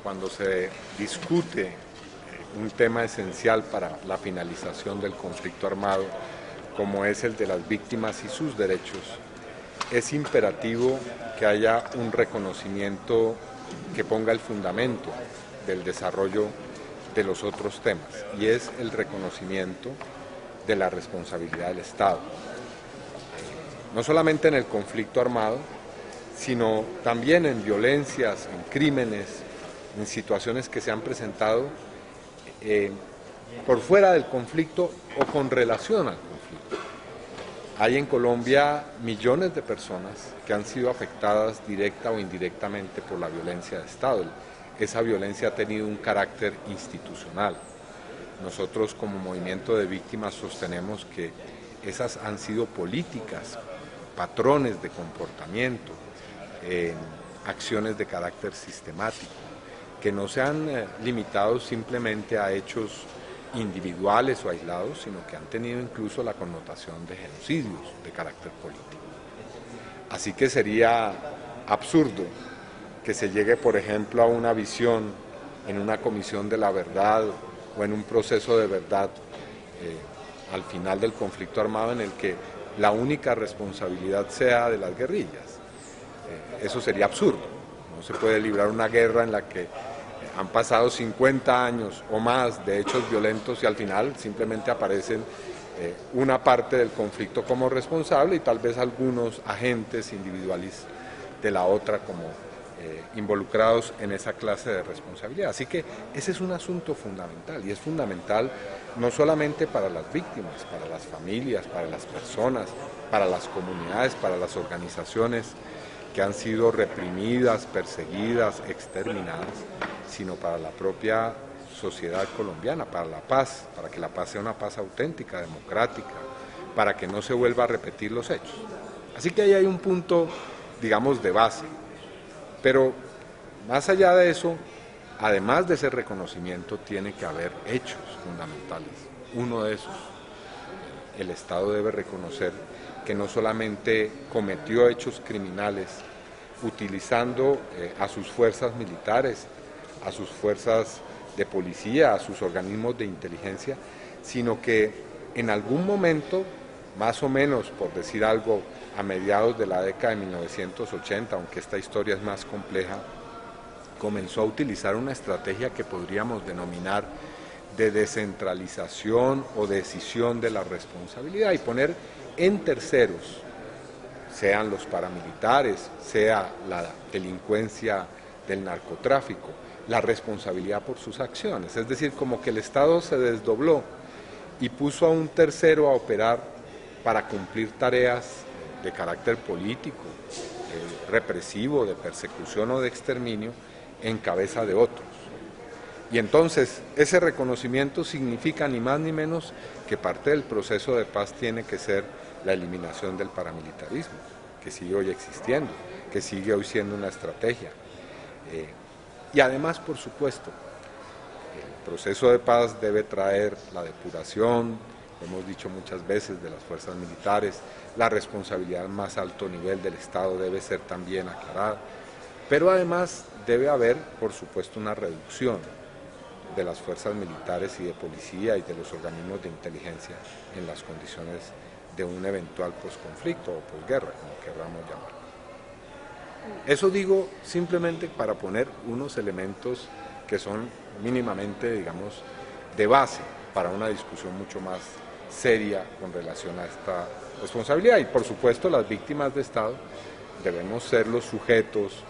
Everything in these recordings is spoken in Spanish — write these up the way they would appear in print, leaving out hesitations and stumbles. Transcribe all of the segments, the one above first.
Cuando se discute un tema esencial para la finalización del conflicto armado, como es el de las víctimas y sus derechos, es imperativo que haya un reconocimiento que ponga el fundamento del desarrollo de los otros temas, y es el reconocimiento de la responsabilidad del Estado. No solamente en el conflicto armado, sino también en violencias, en crímenes, en situaciones que se han presentado por fuera del conflicto o con relación al conflicto. Hay en Colombia millones de personas que han sido afectadas directa o indirectamente por la violencia de Estado. Esa violencia ha tenido un carácter institucional. Nosotros como movimiento de víctimas sostenemos que esas han sido políticas, patrones de comportamiento, acciones de carácter sistemático, que no se han limitado simplemente a hechos individuales o aislados, sino que han tenido incluso la connotación de genocidios de carácter político. Así que sería absurdo que se llegue, por ejemplo, a una visión en una comisión de la verdad o en un proceso de verdad al final del conflicto armado en el que la única responsabilidad sea de las guerrillas. Eso sería absurdo. No se puede librar una guerra en la que han pasado 50 años o más de hechos violentos y al final simplemente aparecen una parte del conflicto como responsable y tal vez algunos agentes individuales de la otra como involucrados en esa clase de responsabilidad. Así que ese es un asunto fundamental, y es fundamental no solamente para las víctimas, para las familias, para las personas, para las comunidades, para las organizaciones que han sido reprimidas, perseguidas, exterminadas, sino para la propia sociedad colombiana, para la paz, para que la paz sea una paz auténtica, democrática, para que no se vuelva a repetir los hechos. Así que ahí hay un punto, digamos, de base. Pero más allá de eso, además de ese reconocimiento, tiene que haber hechos fundamentales. Uno de esos, el Estado debe reconocer que no solamente cometió hechos criminales utilizando a sus fuerzas militares, a sus fuerzas de policía, a sus organismos de inteligencia, sino que en algún momento, más o menos, por decir algo, a mediados de la década de 1980, aunque esta historia es más compleja, comenzó a utilizar una estrategia que podríamos denominar de descentralización o decisión de la responsabilidad y poner en terceros, sean los paramilitares, sea la delincuencia del narcotráfico, la responsabilidad por sus acciones. Es decir, como que el Estado se desdobló y puso a un tercero a operar para cumplir tareas de carácter político, represivo, de persecución o de exterminio en cabeza de otros. Y entonces ese reconocimiento significa ni más ni menos que parte del proceso de paz tiene que ser la eliminación del paramilitarismo, que sigue hoy existiendo, que sigue hoy siendo una estrategia. Y además, por supuesto, el proceso de paz debe traer la depuración, lo hemos dicho muchas veces, de las fuerzas militares, la responsabilidad al más alto nivel del Estado debe ser también aclarada, pero además debe haber, por supuesto, una reducción de las fuerzas militares y de policía y de los organismos de inteligencia en las condiciones de un eventual posconflicto o posguerra, como queramos llamar. Eso digo simplemente para poner unos elementos que son mínimamente, digamos, de base para una discusión mucho más seria con relación a esta responsabilidad. Y por supuesto las víctimas de Estado debemos ser los sujetos,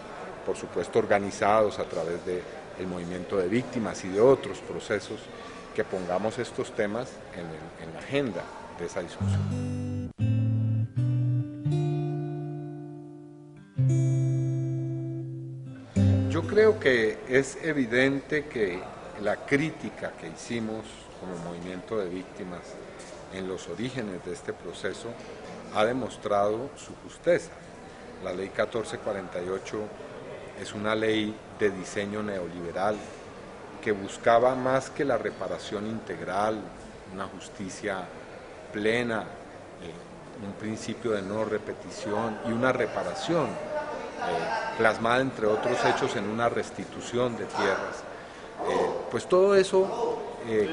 por supuesto organizados a través del movimiento de víctimas y de otros procesos, que pongamos estos temas en la agenda de esa discusión. Yo creo que es evidente que la crítica que hicimos como movimiento de víctimas en los orígenes de este proceso ha demostrado su justeza. La ley 1448 es una ley de diseño neoliberal que buscaba más que la reparación integral, una justicia plena, un principio de no repetición y una reparación plasmada entre otros hechos en una restitución de tierras. Pues todo eso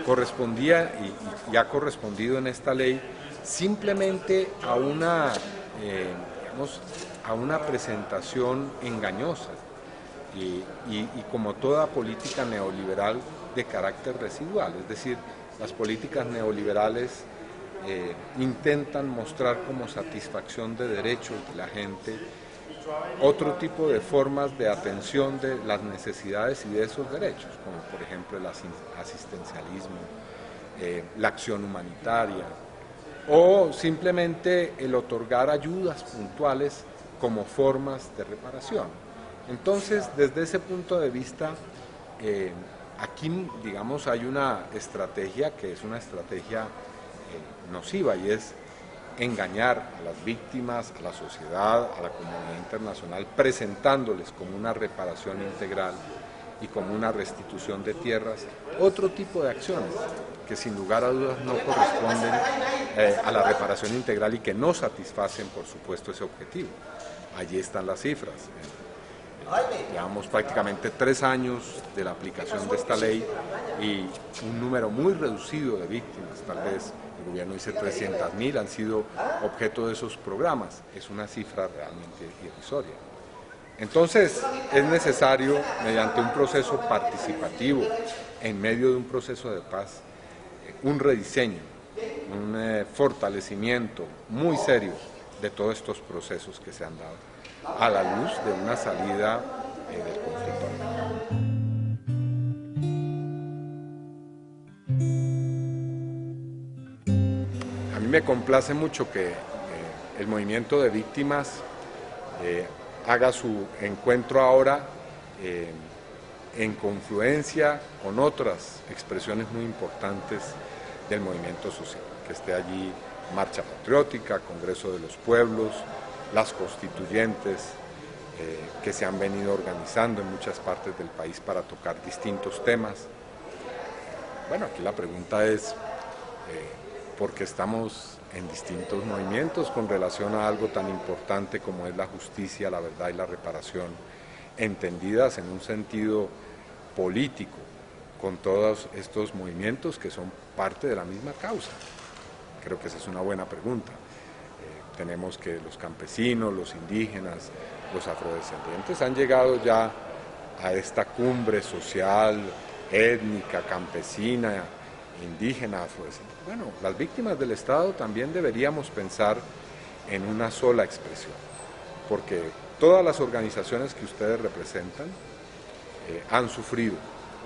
correspondía y ha correspondido en esta ley simplemente a una, digamos, a una presentación engañosa y como toda política neoliberal de carácter residual, es decir, las políticas neoliberales intentan mostrar como satisfacción de derechos de la gente otro tipo de formas de atención de las necesidades y de esos derechos, como por ejemplo el asistencialismo, la acción humanitaria, o simplemente el otorgar ayudas puntuales como formas de reparación. Entonces, desde ese punto de vista, aquí, digamos, hay una estrategia que es una estrategia nociva y es engañar a las víctimas, a la sociedad, a la comunidad internacional, presentándoles como una reparación integral y como una restitución de tierras, otro tipo de acciones que sin lugar a dudas no corresponden a la reparación integral y que no satisfacen, por supuesto, ese objetivo. Allí están las cifras. Llevamos prácticamente 3 años de la aplicación de esta ley y un número muy reducido de víctimas, tal vez el gobierno dice 300.000 han sido objeto de esos programas. Es una cifra realmente irrisoria. Entonces, es necesario, mediante un proceso participativo, en medio de un proceso de paz, un rediseño, un fortalecimiento muy serio de todos estos procesos que se han dado, a la luz de una salida del conflicto armado. A mí me complace mucho que el movimiento de víctimas haga su encuentro ahora en confluencia con otras expresiones muy importantes del movimiento social, que esté allí Marcha Patriótica, Congreso de los Pueblos, las constituyentes que se han venido organizando en muchas partes del país para tocar distintos temas. Bueno, aquí la pregunta es ¿por qué estamos en distintos movimientos con relación a algo tan importante como es la justicia, la verdad y la reparación, entendidas en un sentido político, con todos estos movimientos que son parte de la misma causa? Creo que esa es una buena pregunta. Tenemos que los campesinos, los indígenas, los afrodescendientes han llegado ya a esta cumbre social, étnica, campesina, indígena, afrodescendiente. Bueno, las víctimas del Estado también deberíamos pensar en una sola expresión, porque todas las organizaciones que ustedes representan han sufrido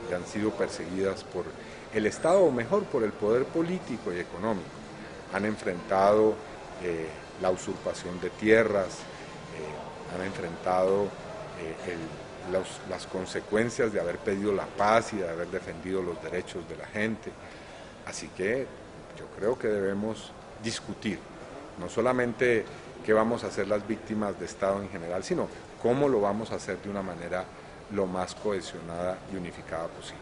y han sido perseguidas por el Estado, o mejor, por el poder político y económico. Han enfrentado la usurpación de tierras, han enfrentado las consecuencias de haber pedido la paz y de haber defendido los derechos de la gente. Así que yo creo que debemos discutir, no solamente qué vamos a hacer las víctimas de Estado en general, sino cómo lo vamos a hacer de una manera lo más cohesionada y unificada posible.